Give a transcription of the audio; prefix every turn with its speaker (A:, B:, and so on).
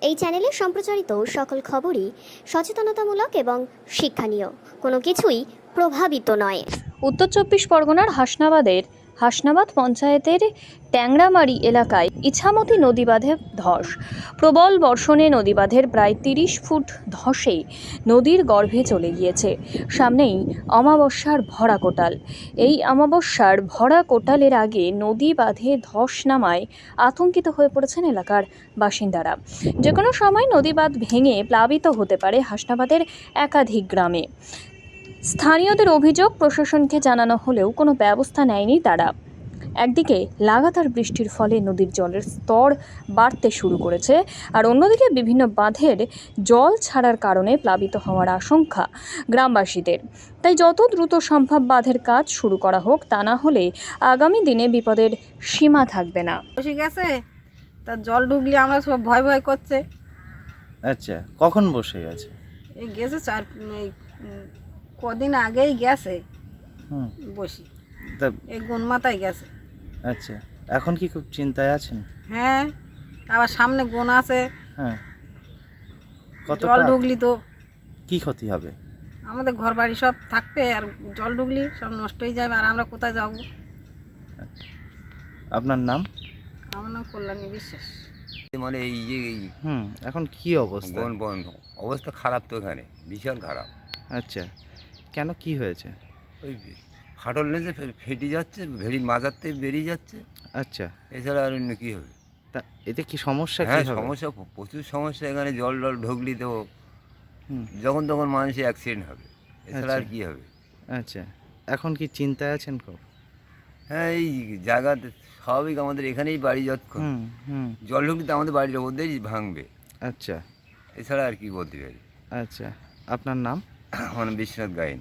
A: এই চ্যানেলে সম্প্রচারিত সকল খবরই সচেতনতামূলক এবং শিক্ষণীয়, কোনো কিছুই প্রভাবিত নয়।
B: উত্তর চব্বিশ পরগনার হাসনাবাদ পঞ্চায়েতের ট্যাংরামারি এলাকায় ইছামতি নদীবাঁধে ধস। প্রবল বর্ষণে নদীবাঁধের প্রায় 30 ফুট ধসে নদীর গর্ভে চলে গিয়েছে। সামনেই অমাবস্যার ভরা কোটাল। এই অমাবস্যার ভরা কোটালের আগে নদী বাঁধে ধস নামায় আতঙ্কিত হয়ে পড়েছেন এলাকার বাসিন্দারা। যে কোনো সময় নদীবাঁধ ভেঙে প্লাবিত হতে পারে হাসনাবাদের একাধিক গ্রামে। স্থানীয়দের অভিযোগ, প্রশাসনকে জানানো হলেও কোনো ব্যবস্থা নেয়নি তারা। একদিকে লাগাতার বৃষ্টির ফলে নদীর জলের স্তর বাড়তে শুরু করেছে, আর অন্যদিকে বিভিন্ন বাঁধের জল ছাড়ার কারণে প্লাবিত হওয়ার আশঙ্কা গ্রামবাসীদের। তাই যত দ্রুত সম্ভব বাঁধের কাজ শুরু করা হোক, তা না হলে আগামী দিনে বিপদের সীমা থাকবে না।
C: বসে গেছে, তার জল ঢুকলে আমরা সব ভয় ভয় করছে।
D: আচ্ছা, কখন বসে গেছে?
C: এই গেছে কদিন আগেই গেছে
D: হুম,
C: বসি,
D: তা
C: এই গুনমাতায় গেছে।
D: আচ্ছা, এখন কি খুব চিন্তায় আছেন?
C: হ্যাঁ, আবার সামনে গুন আছে।
D: হ্যাঁ,
C: জল ঢুকলি তো
D: কি ক্ষতি হবে?
C: আমাদের ঘর বাড়ি সব থাকবে, আর জল ঢুকলি সব নষ্ট হয়ে যাবে, আর আমরা কোথায় যাব?
D: আপনার নাম?
C: আমার নাম কল্যাণী বিশ্বাস।
E: মানে এই যে
D: এখন কি অবস্থা?
E: অবস্থা খারাপ তো, এখানে ভীষণ খারাপ।
D: আচ্ছা, কেন, কি হয়েছে?
E: ওই ফাটল নেই যে ফেটে যাচ্ছে, ভেড়ির মাজারতে বেরিয়ে যাচ্ছে,
D: আচ্ছা,
E: এছাড়া আর অন্য কী হবে?
D: তা এতে কি সমস্যা?
E: হ্যাঁ,
D: কি হবে?
E: সমস্যা, প্রচুর সমস্যা। এখানে জল ঢুকলি তো
D: হুম,
E: যখন তখন মানুষের অ্যাক্সিডেন্ট হবে, এছাড়া আর
D: আচ্ছা।
E: কী হবে?
D: আচ্ছা, এখন কি চিন্তায় আছেন খুব?
E: হ্যাঁ, এই জায়গাতে স্বাভাবিক, আমাদের এখানেই বাড়ি যতক্ষণ
D: হুম হুম
E: জল ঢুকলে তো আমাদের বাড়ির মধ্যেই ভাঙবে,
D: আচ্ছা
E: এছাড়া আর কি বলতে পারি।
D: আচ্ছা, আপনার নাম?
E: আমার নাম বিশ্বনাথ গায়েন।